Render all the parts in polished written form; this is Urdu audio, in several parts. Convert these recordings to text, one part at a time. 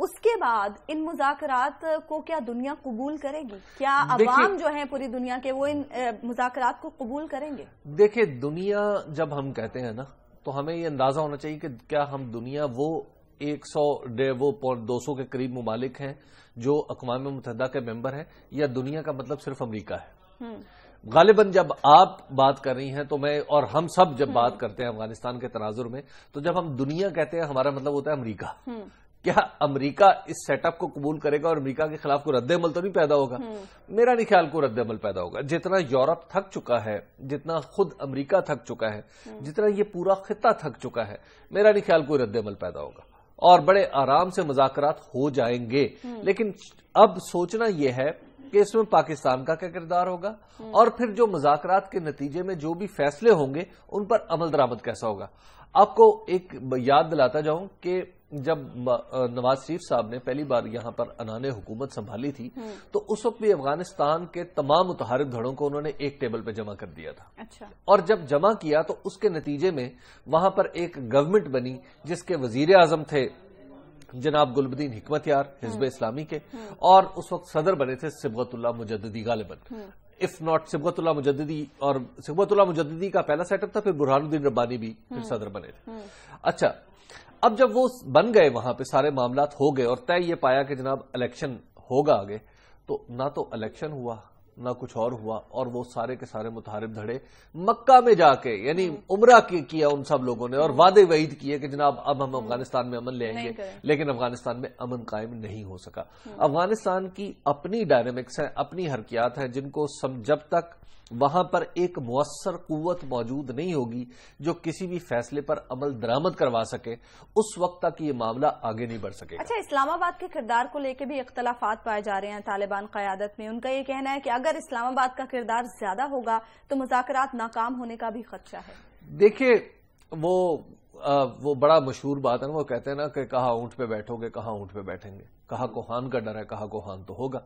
اس کے بعد ان مذاکرات کو کیا دنیا قبول کرے گی؟ کیا عوام جو ہیں پوری دنیا کے وہ ان مذاکرات کو قبول کریں گے؟ دیکھیں، دنیا جب ہم کہتے ہیں نا تو ہمیں یہ اندازہ ہونا چاہیے کہ کیا ہم دنیا وہ 200 کے قریب ممالک ہیں جو اقوام متحدہ کے ممبر ہیں، یا دنیا کا مطلب صرف امریکہ ہے؟ غالباً جب آپ بات کر رہی ہیں تو میں اور ہم سب جب بات کرتے ہیں افغانستان کے تناظر میں، تو جب ہم دنیا کہتے ہیں ہمارا مطلب ہوتا ہے امریکہ۔ کیا امریکہ اس سیٹ اپ کو قبول کرے گا اور امریکہ کے خلاف کوئی رد عمل تو نہیں پیدا ہوگا؟ میرا نہیں خیال کوئی رد عمل پیدا ہوگا۔ جتنا یورپ تھک چکا ہے، جتنا خود امریکہ تھک چکا ہے، جتنا یہ پورا خطہ تھک چکا ہے، میرا نہیں خیال کوئی رد عمل پیدا ہوگا، اور بڑے آرام سے مذاکرات ہو جائیں گے۔ لیکن اب سوچنا یہ ہے کہ اس میں پاکستان کا کیا کردار ہوگا، اور پھر جو مذاکرات کے نتیجے میں جو بھی فیصلے ہوں گے ان پر عمل درآمد کیسا ہوگا۔ آپ کو ایک یاد دلاتا جاؤں کہ جب نواز شریف صاحب نے پہلی بار یہاں پر عنان حکومت سنبھالی تھی تو اس وقت بھی افغانستان کے تمام متحارب دھڑوں کو انہوں نے ایک ٹیبل پہ جمع کر دیا تھا، اور جب جمع کیا تو اس کے نتیجے میں وہاں پر ایک گورنمنٹ بنی جس کے وزیر اعظم تھے جناب گل بدین حکمت یار حزب اسلامی کے، اور اس وقت صدر بنے تھے صبغت اللہ مجددی غالباً، اف ناٹ صبغت اللہ مجددی، اور صبغت اللہ مجددی کا پہلا سیٹ اپ تھا، پھر برہان الدین ربانی بھی پھر صدر بنے تھے۔ اچھا، اب جب وہ بن گئے وہاں پہ سارے معاملات ہو گئے اور طے یہ پایا کہ جناب الیکشن ہوگا آگے، تو نہ تو الیکشن ہوا نہ کچھ اور ہوا، اور وہ سارے کے سارے متحارب دھڑے مکہ میں جا کے یعنی عمرہ کیا ان سب لوگوں نے، اور وعدے وعید کیے کہ جناب اب ہم افغانستان میں امن لے آئیں گے، لیکن افغانستان میں امن قائم نہیں ہو سکا۔ افغانستان کی اپنی ڈائنامکس ہیں، اپنی حرکیات ہیں، جن کو جب تک وہاں پر ایک مؤثر قوت موجود نہیں ہوگی جو کسی بھی فیصلے پر عمل درآمد کروا سکے، اس وقت تک یہ معاملہ آگے نہیں بڑھ سکے گا۔ اچھا، اسلام آباد کے کردار کو لے کے بھی اختلافات پائے جا رہے ہیں طالبان قیادت میں۔ ان کا یہ کہنا ہے کہ اگر اسلام آباد کا کردار زیادہ ہوگا تو مذاکرات ناکام ہونے کا بھی خدشہ ہے۔ دیکھیے، وہ بڑا مشہور بات ہے نا، وہ کہتے ہیں نا کہ کہاں اونٹ پہ بیٹھو گے، کہاں اونٹ پہ بیٹھیں گے، کہاں کوہان کا ڈر ہے، کہاں کوہان تو ہوگا۔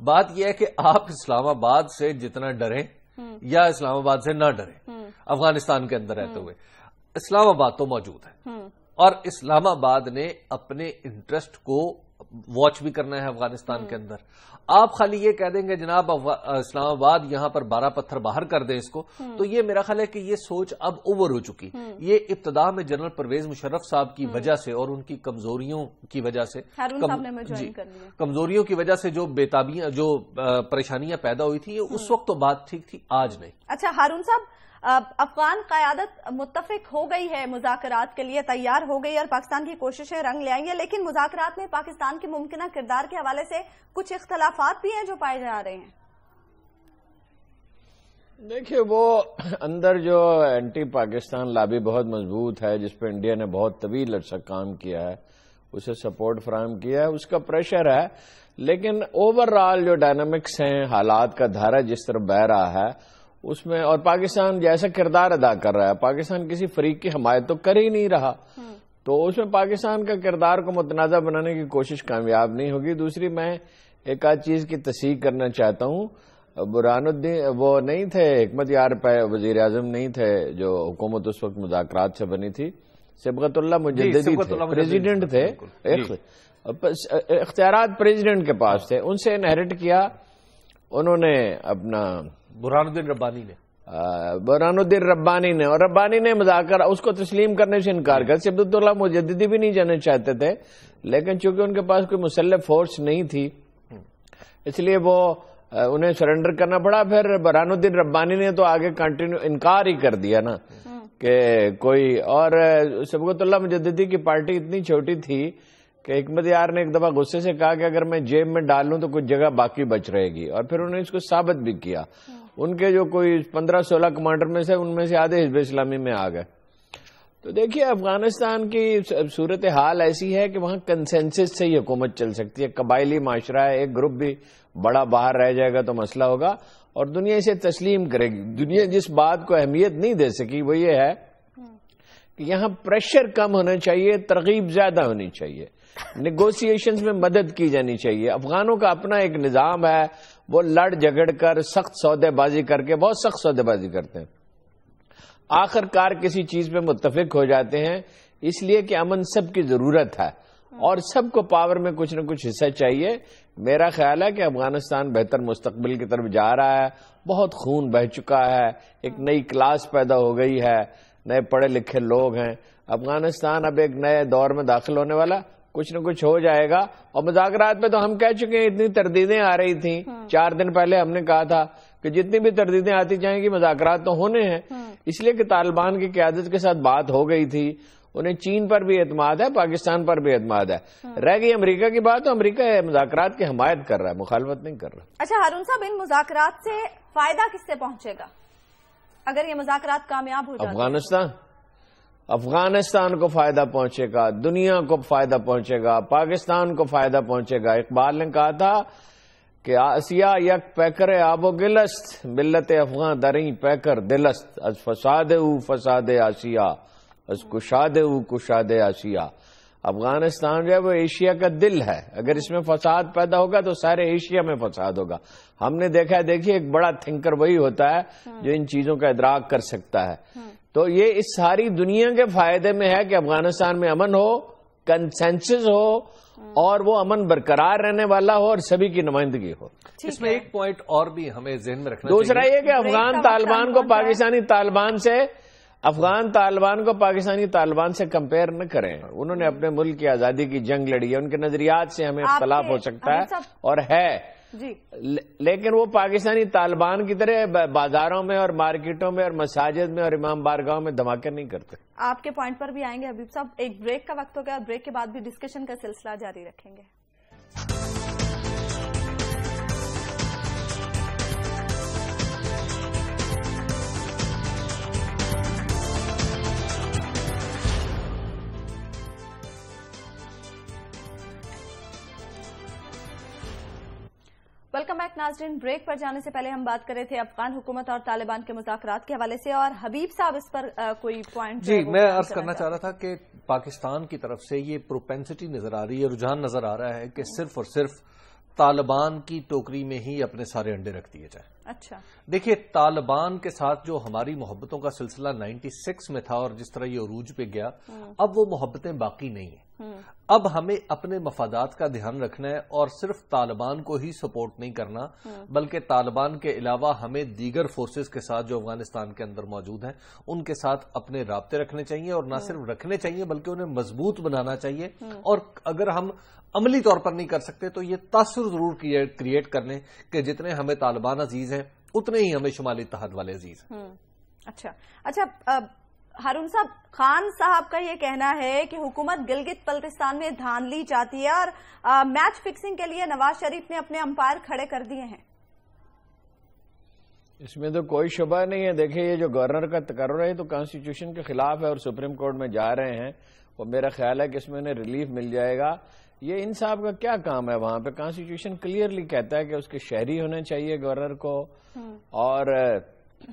بات یہ ہے کہ آپ اسلام آباد سے جتنا ڈریں یا اسلام آباد سے نہ ڈریں، افغانستان کے اندر رہتے ہوئے اسلام آباد تو موجود ہے، اور اسلام آباد نے اپنے انٹرسٹ کو واچ بھی کرنا ہے افغانستان کے اندر۔ آپ خالی یہ کہہ دیں گے جناب اسلام آباد یہاں پر 12 پتھر باہر کر دیں اس کو، تو یہ میرا خیال ہے کہ یہ سوچ اب اوور ہو چکی۔ یہ ابتدا میں جنرل پرویز مشرف صاحب کی وجہ سے اور ان کی کمزوریوں کی وجہ سے، کمزوریوں کی وجہ سے جو بےتابیاں، جو پریشانیاں پیدا ہوئی تھی، اس وقت تو بات ٹھیک تھی، آج نہیں۔ اچھا ہارون صاحب، افغان قیادت متفق ہو گئی ہے، مذاکرات کے لیے تیار ہو گئی، اور پاکستان کی کوششیں رنگ لے آئی ہیں، لیکن مذاکرات میں پاکستان کے ممکنہ کردار کے حوالے سے کچھ اختلافات بھی ہیں جو پائے جا رہے ہیں۔ دیکھیے، وہ اندر جو اینٹی پاکستان لابی بہت مضبوط ہے، جس پہ انڈیا نے بہت طویل عرصہ کام کیا ہے، اسے سپورٹ فراہم کیا ہے، اس کا پریشر ہے، لیکن اوور آل جو ڈائنامکس ہیں، حالات کا دھارا جس طرح بہ رہا ہے اس میں، اور پاکستان جیسا کردار ادا کر رہا ہے، پاکستان کسی فریق کی حمایت تو کر ہی نہیں رہا، تو اس میں پاکستان کا کردار کو متنازع بنانے کی کوشش کامیاب نہیں ہوگی۔ دوسری، میں ایک آدھ چیز کی تصحیح کرنا چاہتا ہوں، برہان الدین وہ نہیں تھے، حکمت یار وزیر اعظم نہیں تھے جو حکومت اس وقت مذاکرات سے بنی تھی، صبغت اللہ مجددی پریزیڈنٹ تھے، اختیارات پریزیڈنٹ کے پاس تھے، ان سے انہیرٹ کیا انہوں نے اپنا برہان الدین ربانی نے، اور ربانی نے مذاکرہ اس کو تسلیم کرنے سے انکار کیا۔ صبغت اللہ مجددی بھی نہیں جانا چاہتے تھے، لیکن چونکہ ان کے پاس کوئی مسلح فورس نہیں تھی اس لیے وہ انہیں سرنڈر کرنا پڑا۔ پھر برہان الدین ربانی نے تو آگے کنٹینیو انکار ہی کر دیا نا کہ کوئی، اور صبغت اللہ مجددی کی پارٹی اتنی چھوٹی تھی کہ حکمت یار نے ایک دفعہ غصے سے کہا کہ اگر میں جیب میں ڈال لوں تو کچھ جگہ باقی بچ رہے گی، اور پھر انہوں نے اس کو ثابت بھی کیا۔ ان کے جو کوئی 15-16 کمانڈر میں سے ان میں سے آدھے حزب اسلامی میں آ گئے۔ تو دیکھیے، افغانستان کی صورتحال ایسی ہے کہ وہاں کنسنسس سے ہی حکومت چل سکتی ہے، قبائلی معاشرہ ہے، ایک گروپ بھی بڑا باہر رہ جائے گا تو مسئلہ ہوگا، اور دنیا اسے تسلیم کرے گی۔ دنیا جس بات کو اہمیت نہیں دے سکی وہ یہ ہے کہ یہاں پریشر کم ہونا چاہیے، ترغیب زیادہ ہونی چاہیے، نیگوسیشنز میں مدد کی جانی چاہیے۔ افغانوں کا اپنا ایک نظام ہے، وہ لڑ جھگڑ کر سخت سودے بازی کر کے بہت سخت سودے بازی کرتے ہیں، آخر کار کسی چیز پہ متفق ہو جاتے ہیں، اس لیے کہ امن سب کی ضرورت ہے، اور سب کو پاور میں کچھ نہ کچھ حصہ چاہیے. میرا خیال ہے کہ افغانستان بہتر مستقبل کی طرف جا رہا ہے. بہت خون بہہ چکا ہے, ایک نئی کلاس پیدا ہو گئی ہے, نئے پڑھے لکھے لوگ ہیں. افغانستان اب ایک نئے دور میں داخل ہونے والا, کچھ نہ کچھ ہو جائے گا. اور مذاکرات پہ تو ہم کہہ چکے ہیں, اتنی تردیدیں آ رہی تھیں 4 دن پہلے ہم نے کہا تھا کہ جتنی بھی تردیدیں آتی جائیں گی مذاکرات تو ہونے ہیں, اس لیے کہ طالبان کی قیادت کے ساتھ بات ہو گئی تھی. انہیں چین پر بھی اعتماد ہے, پاکستان پر بھی اعتماد ہے. رہ گئی امریکہ کی بات, تو امریکہ مذاکرات کی حمایت کر رہا ہے, مخالفت نہیں کر رہا. اچھا ہارون صاحب, ان مذاکرات سے فائدہ کس سے پہنچے گا اگر یہ مذاکرات کامیاب ہو جائے؟ افغانستان کو فائدہ پہنچے گا, دنیا کو فائدہ پہنچے گا, پاکستان کو فائدہ پہنچے گا. اقبال نے کہا تھا کہ آسیا یک پیکر آب و گلست, ملت افغان دریں پیکر دلست, از فساد او فساد آسیا, از کشاد او کشاد آسیا. افغانستان جو ہے وہ ایشیا کا دل ہے. اگر اس میں فساد پیدا ہوگا تو سارے ایشیا میں فساد ہوگا. ہم نے دیکھا ہے, دیکھیے ایک بڑا تھنکر وہی ہوتا ہے جو ان چیزوں کا ادراک کر سکتا ہے. تو یہ اس ساری دنیا کے فائدے میں ہے کہ افغانستان میں امن ہو, کنسنسس ہو, اور وہ امن برقرار رہنے والا ہو اور سبھی کی نمائندگی ہو. اس میں ایک پوائنٹ اور بھی ہمیں ذہن میں رکھنا دوسرا یہ کہ افغان طالبان کو پاکستانی طالبان سے کمپیئر نہ کریں. انہوں نے اپنے ملک کی آزادی کی جنگ لڑی ہے, ان کے نظریات سے ہمیں اختلاف ہو سکتا ہے اور ہے, لیکن وہ پاکستانی طالبان کی طرح بازاروں میں اور مارکیٹوں میں اور مساجد میں اور امام بارگاہوں میں دھماکے نہیں کرتے. آپ کے پوائنٹ پر بھی آئیں گے حبیب صاحب. ایک بریک کا وقت ہو گیا, بریک کے بعد بھی ڈسکشن کا سلسلہ جاری رکھیں گے. ویلکم بیک ناظرین. بریک پر جانے سے پہلے ہم بات کر رہے تھے افغان حکومت اور طالبان کے مذاکرات کے حوالے سے, اور حبیب صاحب اس پر کوئی پوائنٹ. جی, میں عرض کرنا چاہ رہا تھا کہ پاکستان کی طرف سے یہ پروپینسٹی نظر آ رہی ہے, رجحان نظر آ رہا ہے کہ صرف اور صرف طالبان کی ٹوکری میں ہی اپنے سارے انڈے رکھ دیے جائیں. اچھا, دیکھیے طالبان کے ساتھ جو ہماری محبتوں کا سلسلہ 96 میں تھا اور جس طرح یہ عروج پہ گیا, اب وہ محبتیں باقی نہیں ہیں. اب ہمیں اپنے مفادات کا دھیان رکھنا ہے اور صرف طالبان کو ہی سپورٹ نہیں کرنا, بلکہ طالبان کے علاوہ ہمیں دیگر فورسز کے ساتھ جو افغانستان کے اندر موجود ہیں ان کے ساتھ اپنے رابطے رکھنے چاہیے, اور نہ صرف رکھنے چاہیے بلکہ انہیں مضبوط بنانا چاہیے. اور اگر ہم عملی طور پر نہیں کر سکتے تو یہ تاثر ضرور کریٹ کرنے کہ جتنے ہمیں طالبان عزیز ہیں اتنے ہی ہمیں شمالی اتحاد والے عزیز ہیں. اچھا ہارون صاحب, خان صاحب کا یہ کہنا ہے کہ حکومت گلگت بلتستان میں دھاندلی چاہتی ہے اور میچ فکسنگ کے لیے نواز شریف نے اپنے امپائر کھڑے کر دیے ہیں. اس میں تو کوئی شبہ نہیں ہے. دیکھیں یہ جو گورنر کا تقرر ہے تو کانسٹیٹیوشن کے خلاف ہے اور سپریم کورٹ میں جا رہے ہیں. وہ میرا خیال ہے کہ اس میں انہیں ریلیف مل جائے گا. یہ ان صاحب کا کیا کام ہے وہاں پہ؟ کانسٹیٹیوشن کلیئرلی کہتا ہے کہ اس کے شہری ہونے چاہیے گورنر کو, اور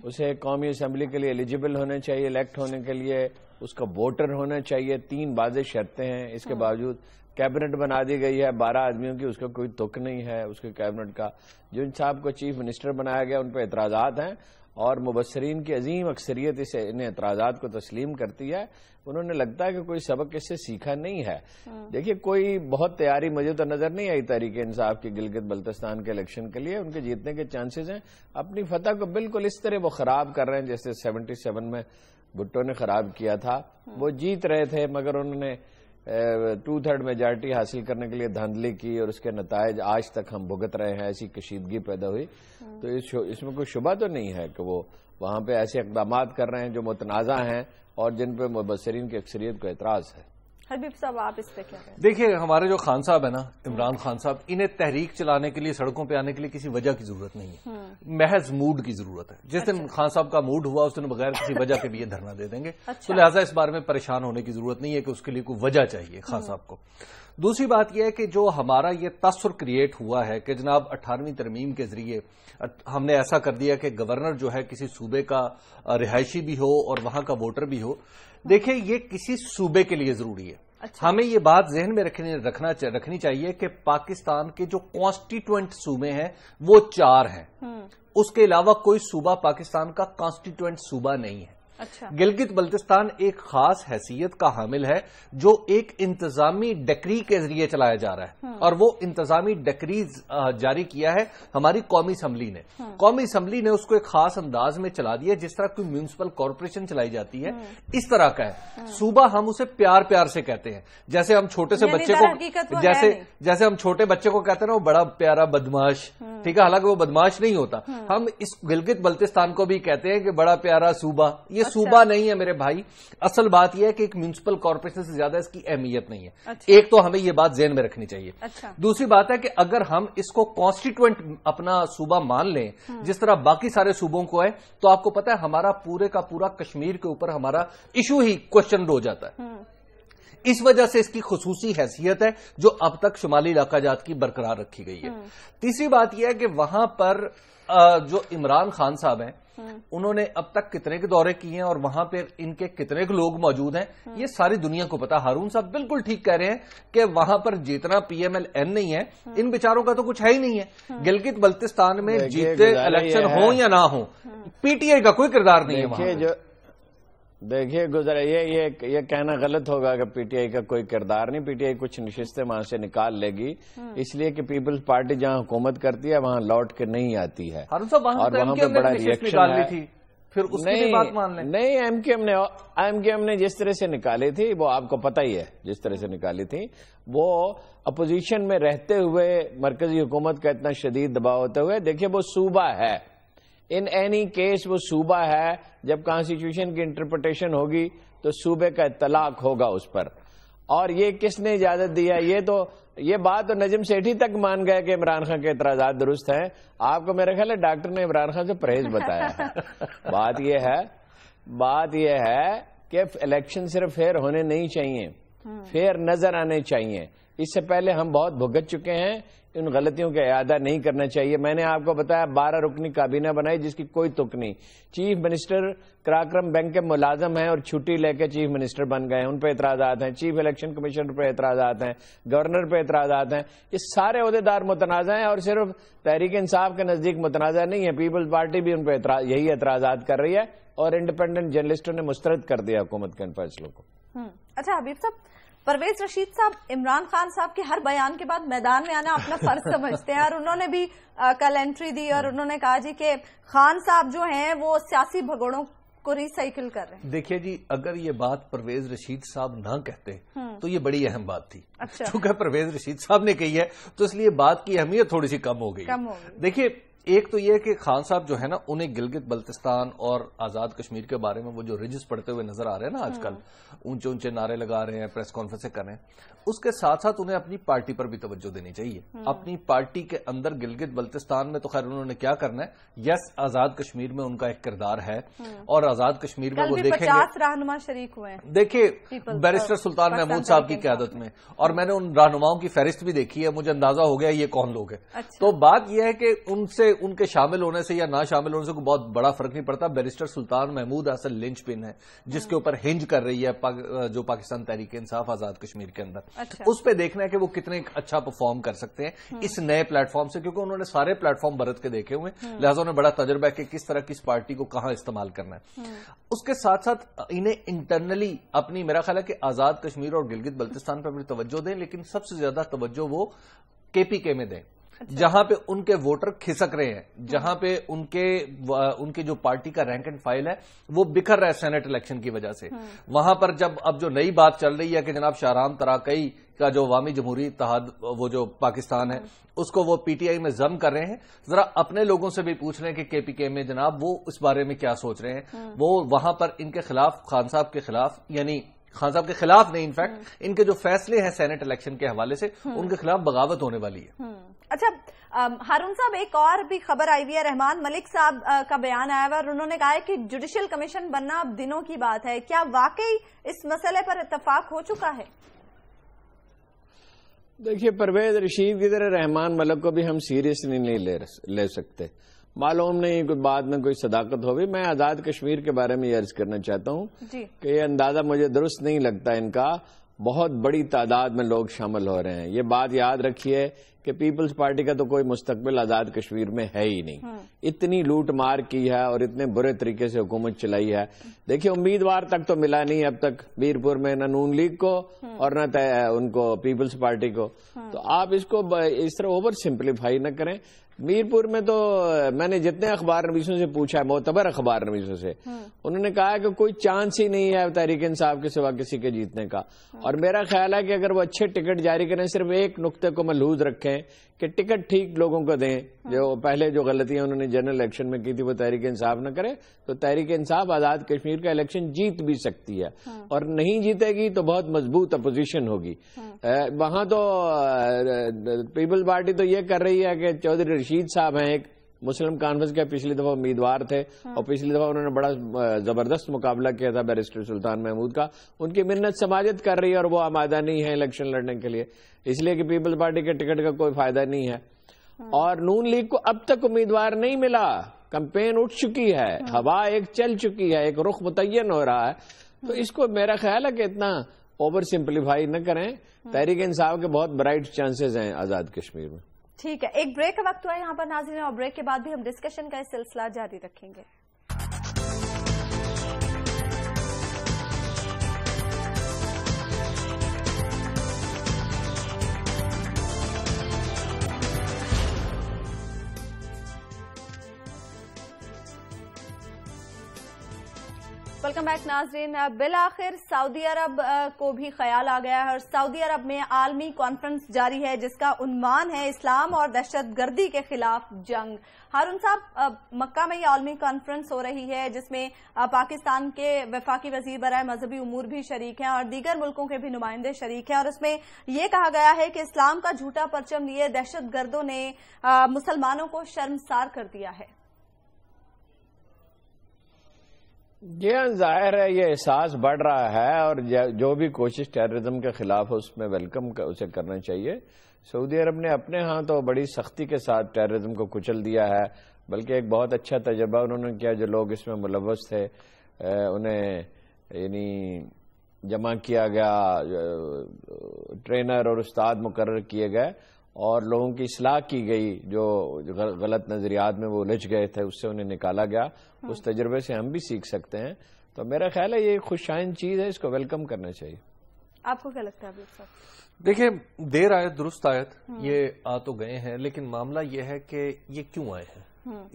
اسے قومی اسمبلی کے لیے ایلیجیبل ہونے چاہیے, الیکٹ ہونے کے لیے اس کا ووٹر ہونا چاہیے. 3 واضح شرطیں ہیں. اس کے باوجود کیبنٹ بنا دی گئی ہے 12 آدمیوں کی, اس کا کوئی تک نہیں ہے اس کے کیبنٹ کا. جو ان صاحب کو چیف منسٹر بنایا گیا ان پہ اعتراضات ہیں, اور مبصرین کی عظیم اکثریت ان اعتراضات کو تسلیم کرتی ہے. انہوں نے لگتا ہے کہ کوئی سبق اس سے سیکھا نہیں ہے. دیکھیے کوئی بہت تیاری مجھے تو نظر نہیں آئی تحریک انصاف کی گلگت بلتستان کے الیکشن کے لیے. ان کے جیتنے کے چانسز ہیں. اپنی فتح کو بالکل اس طرح وہ خراب کر رہے ہیں جیسے 77 میں بھٹو نے خراب کیا تھا. وہ جیت رہے تھے مگر انہوں نے 2/3 میجارٹی حاصل کرنے کے لیے دھاندلی کی, اور اس کے نتائج آج تک ہم بھگت رہے ہیں. ایسی کشیدگی پیدا ہوئی. تو اس میں کوئی شبہ تو نہیں ہے کہ وہ وہاں پہ ایسے اقدامات کر رہے ہیں جو متنازع ہیں اور جن پہ مبصرین کی اکثریت کو اعتراض ہے. حبیب صاحب آپ اس پہ کیا کہیں؟ دیکھیے ہمارے جو خان صاحب ہیں نا, عمران خان صاحب, انہیں تحریک چلانے کے لیے سڑکوں پہ آنے کے لیے کسی وجہ کی ضرورت نہیں ہے, محض موڈ کی ضرورت ہے. جس دن خان صاحب کا موڈ ہوا اس دن بغیر کسی وجہ کے بھی یہ دھرنا دے دیں گے. تو لہٰذا اس بارے میں پریشان ہونے کی ضرورت نہیں ہے کہ اس کے لیے کوئی وجہ چاہیے خان صاحب کو. دوسری بات یہ ہے کہ جو ہمارا یہ تاثر کریٹ ہوا ہے کہ جناب 18ویں ترمیم کے ذریعے ہم نے ایسا کر دیا کہ گورنر جو ہے کسی صوبے کا رہائشی بھی ہو اور وہاں کا ووٹر بھی ہو. دیکھیں یہ کسی صوبے کے لیے ضروری ہے. ہمیں یہ بات ذہن میں رکھنی چاہیے کہ پاکستان کے جو کانسٹیٹوئنٹ صوبے ہیں وہ 4 ہیں. اس کے علاوہ کوئی صوبہ پاکستان کا کانسٹیٹوئنٹ صوبہ نہیں ہے. گلگت بلتستان ایک خاص حیثیت کا حامل ہے جو ایک انتظامی ڈکری کے ذریعے چلایا جا رہا ہے، اور وہ انتظامی ڈکری جاری کیا ہے ہماری قومی اسمبلی نے۔ قومی اسمبلی نے اس کو ایک خاص انداز میں چلا دیا، جس طرح کوئی میونسپل کارپوریشن چلائی جاتی ہے اس طرح کا ہے۔ صوبہ ہم اسے پیار پیار سے کہتے ہیں، جیسے ہم چھوٹے سے بچے کو جیسے ہم چھوٹے بچے کو کہتے ہیں نا وہ بڑا پیارا بدماش، ٹھیک ہے، حالانکہ وہ بدماش نہیں ہوتا۔ ہم اس گلگت بلتستان کو بھی کہتے ہیں کہ بڑا پیارا صوبہ۔ یہ صوبہ نہیں ہے میرے بھائی، اصل بات یہ ہے کہ ایک میونسپل کارپوریشن سے زیادہ اس کی اہمیت نہیں ہے۔ ایک تو ہمیں یہ بات ذہن میں رکھنی چاہیے۔ دوسری بات ہے کہ اگر ہم اس کو کانسٹیٹوئنٹ اپنا صوبہ مان لیں جس طرح باقی سارے صوبوں کو ہے، تو آپ کو پتا ہے ہمارا پورے کا پورا کشمیر کے اوپر ہمارا ایشو ہی کوشچن ہو جاتا ہے۔ اس وجہ سے اس کی خصوصی حیثیت ہے جو اب تک شمالی علاقہ جات کی برقرار رکھی گئی ہے۔ تیسری بات یہ ہے کہ وہاں پر جو عمران خان صاحب ہیں انہوں نے اب تک کتنے کے دورے کیے ہیں اور وہاں پہ ان کے کتنے لوگ موجود ہیں یہ ساری دنیا کو پتا۔ ہارون صاحب بالکل ٹھیک کہہ رہے ہیں کہ وہاں پر جیتنا پی ایم ایل این نہیں ہے، ان بیچاروں کا تو کچھ ہے ہی نہیں ہے۔ گلگت بلتستان میں جیتے الیکشن ہوں یا نہ ہوں، پی ٹی آئی کا کوئی کردار نہیں ہے وہاں۔ دیکھیے گزرا یہ کہنا غلط ہوگا کہ پی ٹی آئی کا کوئی کردار نہیں۔ پی ٹی آئی کچھ نشستیں وہاں سے نکال لے گی، اس لیے کہ پیپلز پارٹی جہاں حکومت کرتی ہے وہاں لوٹ کے نہیں آتی ہے، اور وہاں پہ بڑا ریئیکشن ہے۔ پھر اس کی بات مان لیں۔ نہیں، ایم کیو ایم نے جس طرح سے نکالی تھی وہ آپ کو پتہ ہی ہے، جس طرح سے نکالی تھی وہ اپوزیشن میں رہتے ہوئے مرکزی حکومت کا اتنا شدید دباؤ ہوتے ہوئے۔ دیکھیے وہ صوبہ ہے، ان اینی کیس وہ صوبہ ہے، جب کانسٹیٹیوشن کی انٹرپریٹیشن ہوگی تو صوبے کا اطلاق ہوگا اس پر۔ اور یہ کس نے اجازت دیا؟ یہ بات تو نجم سیٹھی تک مان گئے کہ عمران خان کے اعتراضات درست ہیں۔ آپ کو میرا خیال ہے ڈاکٹر نے عمران خان سے پرہیز بتایا ہے۔ بات یہ ہے کہ الیکشن صرف فیئر ہونے نہیں چاہیے، فیئر نظر آنے چاہیے۔ اس سے پہلے ہم بہت بھگت چکے ہیں، ان غلطیوں کا اعادہ نہیں کرنا چاہیے۔ میں نے آپ کو بتایا 12 رکنی کابینہ بنائی جس کی کوئی تک نہیں۔ چیف منسٹر کراکرم بینک کے ملازم ہیں اور چھٹی لے کے چیف منسٹر بن گئے ہیں، ان پہ اعتراضات ہیں۔ چیف الیکشن کمیشنر پہ اعتراضات ہیں، گورنر پہ اعتراضات ہیں۔ یہ سارے عہدیدار متنازع ہیں، اور صرف تحریک انصاف کے نزدیک متنازع نہیں ہے، پیپلز پارٹی بھی ان پہ یہی اعتراضات کر رہی ہے، اور انڈیپینڈنٹ جرنلسٹوں نے مسترد کر دیا حکومت کے ان فیصلوں کو۔ اچھا حبیب صاحب، پرویز رشید صاحب عمران خان صاحب کے ہر بیان کے بعد میدان میں آنا اپنا فرض سمجھتے ہیں، اور انہوں نے بھی کل انٹری دی اور انہوں نے کہا جی کہ خان صاحب جو ہیں وہ سیاسی بھگوڑوں کو ری سائیکل کر رہے ہیں۔ دیکھیے جی، اگر یہ بات پرویز رشید صاحب نہ کہتے تو یہ بڑی اہم بات تھی، چونکہ پرویز رشید صاحب نے کہی ہے تو اس لیے بات کی اہمیت تھوڑی سی کم ہو گئی۔ دیکھیے ایک تو یہ کہ خان صاحب جو ہے نا انہیں گلگت بلتستان اور آزاد کشمیر کے بارے میں وہ جو رجس پڑھتے ہوئے نظر آ رہے ہیں نا آج کل، اونچے اونچے نعرے لگا رہے ہیں، پریس کانفرنسیں کر رہے ہیں، اس کے ساتھ ساتھ انہیں اپنی پارٹی پر بھی توجہ دینی چاہیے۔ اپنی پارٹی کے اندر گلگت بلتستان میں تو خیر انہوں نے کیا کرنا ہے، یس آزاد کشمیر میں ان کا ایک کردار ہے، اور آزاد کشمیر میں وہ دیکھیں گے 50 رہنما شریک ہوئے ہیں، دیکھیں بیرسٹر سلطان محمود صاحب کی قیادت میں، اور میں نے ان رہنماؤں کی فہرست بھی دیکھی ہے، مجھے اندازہ ہو گیا یہ کون لوگ ہیں۔ تو بات یہ ہے کہ ان کے شامل ہونے سے یا نہ شامل ہونے سے کوئی بہت بڑا فرق نہیں پڑتا۔ بیرسٹر سلطان محمود اصل لنچ پن ہے جس کے اوپر ہنج کر رہی ہے جو پاکستان تحریک انصاف آزاد کشمیر کے اندر، اس پہ دیکھنا ہے کہ وہ کتنے اچھا پرفارم کر سکتے ہیں اس نئے پلیٹ فارم سے، کیونکہ انہوں نے سارے پلیٹ فارم برت کے دیکھے ہوئے، لہٰذا انہیں بڑا تجربہ ہے کہ کس طرح کس پارٹی کو کہاں استعمال کرنا ہے۔ اس کے ساتھ ساتھ انہیں انٹرنلی اپنی میرا خیال ہے کہ آزاد کشمیر اور گلگت بلتستان پر بھی توجہ دیں، لیکن سب سے زیادہ توجہ وہ KPK میں دیں، جہاں پہ ان کے ووٹر کھسک رہے ہیں، جہاں پہ ان کے جو پارٹی کا رینک اینڈ فائل ہے وہ بکھر رہا ہے سینٹ الیکشن کی وجہ سے۔ وہاں پر جب اب جو نئی بات چل رہی ہے کہ جناب شاہرام تراکئی کا جو عوامی جمہوری اتحاد وہ جو پاکستان ہے اس کو وہ PTI میں ضم کر رہے ہیں، ذرا اپنے لوگوں سے بھی پوچھ رہے ہیں کہ KPK میں جناب وہ اس بارے میں کیا سوچ رہے ہیں۔ وہ وہاں پر ان کے خلاف، خان صاحب کے خلاف، یعنی خان صاحب کے خلاف نہیں، انفیکٹ ان کے جو فیصلے ہیں سینٹ الیکشن کے حوالے سے ان کے خلاف بغاوت ہونے والی ہے۔ اچھا ہارون صاحب، ایک اور بھی خبر آئی ہوئی ہے، رحمان ملک صاحب کا بیان آیا ہوا اور انہوں نے کہا ہے کہ جوڈیشل کمیشن بننا اب دنوں کی بات ہے۔ کیا واقعی اس مسئلے پر اتفاق ہو چکا ہے؟ دیکھیے پرویز رشید کی طرح رحمان ملک کو بھی ہم سیریسلی نہیں لے سکتے، معلوم نہیں کوئی بات میں کوئی صداقت ہوگی۔ میں آزاد کشمیر کے بارے میں یہ عرض کرنا چاہتا ہوں کہ یہ اندازہ مجھے درست نہیں لگتا ان کا، بہت بڑی تعداد میں لوگ شامل ہو رہے ہیں. یہ بات یاد رکھیے کہ پیپلز پارٹی کا تو کوئی مستقبل آزاد کشمیر میں ہے ہی نہیں. اتنی لوٹ مار کی ہے اور اتنے برے طریقے سے حکومت چلائی ہے. دیکھیے امیدوار تک تو ملا نہیں اب تک میرپور میں، نہ نون لیگ کو اور نہ ان کو پیپلز پارٹی کو. تو آپ اس کو اس طرح اوور سمپلیفائی نہ کریں. میرپور میں تو میں نے جتنے اخبار نویسوں سے پوچھا ہے، معتبر اخبار نویسوں سے، انہوں نے کہا کہ کوئی چانس ہی نہیں ہے تحریک انصاف کے سوا کسی کے جیتنے کا. اور میرا خیال ہے کہ اگر وہ اچھے ٹکٹ جاری کریں، صرف ایک نقطے کو ملحوظ رکھیں کہ ٹکٹ ٹھیک لوگوں کو دیں. جو پہلے جو غلطیاں انہوں نے جنرل الیکشن میں کی تھی وہ تحریک انصاف نہ کرے، تو تحریک انصاف آزاد کشمیر کا الیکشن جیت بھی سکتی ہے. اور نہیں جیتے گی تو بہت مضبوط اپوزیشن ہوگی. وہاں تو پیپل پارٹی تو یہ کر رہی ہے کہ چودھری رشید صاحب ہیں، ایک مسلم کانفرنس کے پچھلی دفعہ امیدوار تھے، اور پچھلی دفعہ انہوں نے بڑا زبردست مقابلہ کیا تھا بیرسٹر سلطان محمود کا. ان کی منت سماجت کر رہی ہے اور وہ آمادہ نہیں ہے الیکشن لڑنے کے لیے، اس لیے کہ پیپل پارٹی کے ٹکٹ کا کوئی فائدہ نہیں ہے. اور نون لیگ کو اب تک امیدوار نہیں ملا. کمپین اٹھ چکی ہے، ہوا ایک چل چکی ہے، ایک رخ متعین ہو رہا ہے. تو اس کو میرا خیال ہے کہ اتنا اوور سمپلیفائی نہ کریں. تحریک انصاف کے بہت برائٹ چانسز ہیں آزاد کشمیر میں. ٹھیک ہے، ایک بریک کا وقت ہوا ہے یہاں پر ناظرین، اور بریک کے بعد بھی ہم ڈسکشن کا سلسلہ جاری رکھیں گے. ویلکم بیک ناظرین. بالآخر سعودی عرب کو بھی خیال آ گیا ہے اور سعودی عرب میں عالمی کانفرنس جاری ہے جس کا عنوان ہے اسلام اور دہشت گردی کے خلاف جنگ. ہارون صاحب، مکہ میں یہ عالمی کانفرنس ہو رہی ہے جس میں پاکستان کے وفاقی وزیر برائے مذہبی امور بھی شریک ہیں اور دیگر ملکوں کے بھی نمائندے شریک ہیں، اور اس میں یہ کہا گیا ہے کہ اسلام کا جھوٹا پرچم لیے دہشت گردوں نے مسلمانوں کو شرمسار کر دیا ہے. جی ہاں، ظاہر ہے یہ احساس بڑھ رہا ہے، اور جو بھی کوشش ٹیررزم کے خلاف ہے اس میں ویلکم اسے کرنا چاہیے. سعودی عرب نے اپنے ہاں تو بڑی سختی کے ساتھ ٹیررزم کو کچل دیا ہے، بلکہ ایک بہت اچھا تجربہ انہوں نے کیا. جو لوگ اس میں ملوث تھے انہیں یعنی جمع کیا گیا، ٹرینر اور استاد مقرر کیے گئے اور لوگوں کی اصلاح کی گئی. جو غلط نظریات میں وہ الجھ گئے تھے اس سے انہیں نکالا گیا. اس تجربے سے ہم بھی سیکھ سکتے ہیں. تو میرا خیال ہے یہ خوش آئند چیز ہے، اس کو ویلکم کرنا چاہیے. آپ کو کیا لگتا ہے ابھی صاحب؟ دیکھیں، دیر آیت درست آیت، یہ آ تو گئے ہیں، لیکن معاملہ یہ ہے کہ یہ کیوں آئے ہیں.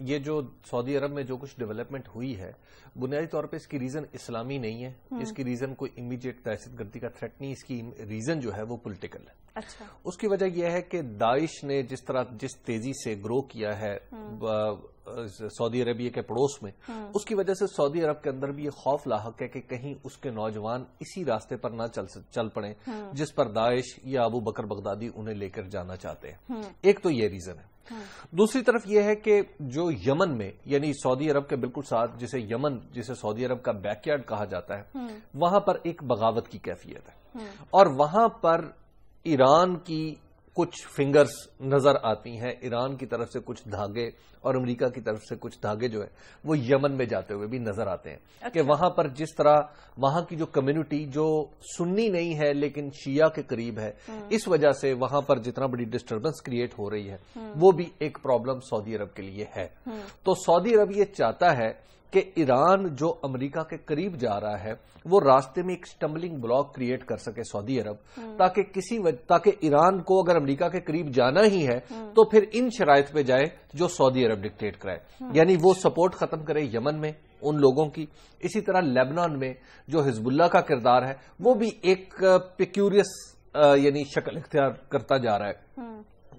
یہ جو سعودی عرب میں جو کچھ ڈیولپمنٹ ہوئی ہے، بنیادی طور پہ اس کی ریزن اسلامی نہیں ہے، اس کی ریزن کوئی امیڈیٹ دہشت گردی کا تھریٹ نہیں، اس کی ریزن جو ہے وہ پولیٹیکل ہے. اچھا، اس کی وجہ یہ ہے کہ داعش نے جس تیزی سے گرو کیا ہے سعودی عربیہ کے پڑوس میں، اس کی وجہ سے سعودی عرب کے اندر بھی یہ خوف لاحق ہے کہ کہیں اس کے نوجوان اسی راستے پر نہ چل پڑیں جس پر داعش یا ابو بکر بغدادی انہیں لے کر جانا چاہتے ہیں. ایک تو یہ ریزن ہے. دوسری طرف یہ ہے کہ جو یمن میں، یعنی سعودی عرب کے بالکل ساتھ جسے سعودی عرب کا بیک یارڈ کہا جاتا ہے، وہاں پر ایک بغاوت کی کیفیت ہے، اور وہاں پر ایران کی کچھ فنگرز نظر آتی ہیں. ایران کی طرف سے کچھ دھاگے اور امریکہ کی طرف سے کچھ دھاگے جو ہے وہ یمن میں جاتے ہوئے بھی نظر آتے ہیں. کہ وہاں پر جس طرح وہاں کی جو کمیونٹی جو سنی نہیں ہے لیکن شیعہ کے قریب ہے، اس وجہ سے وہاں پر جتنا بڑی ڈسٹربنس کریٹ ہو رہی ہے وہ بھی ایک پرابلم سعودی عرب کے لیے ہے. تو سعودی عرب یہ چاہتا ہے کہ ایران جو امریکہ کے قریب جا رہا ہے وہ راستے میں ایک سٹمبلنگ بلاک کریٹ کر سکے سعودی عرب، تاکہ ایران کو اگر امریکہ کے قریب جانا ہی ہے تو پھر ان شرائط پہ جائے جو سعودی عرب ڈکٹیٹ کرائے. یعنی وہ سپورٹ ختم کرے یمن میں ان لوگوں کی. اسی طرح لیبنان میں جو حزب اللہ کا کردار ہے وہ بھی ایک پیکیوریس یعنی شکل اختیار کرتا جا رہا ہے.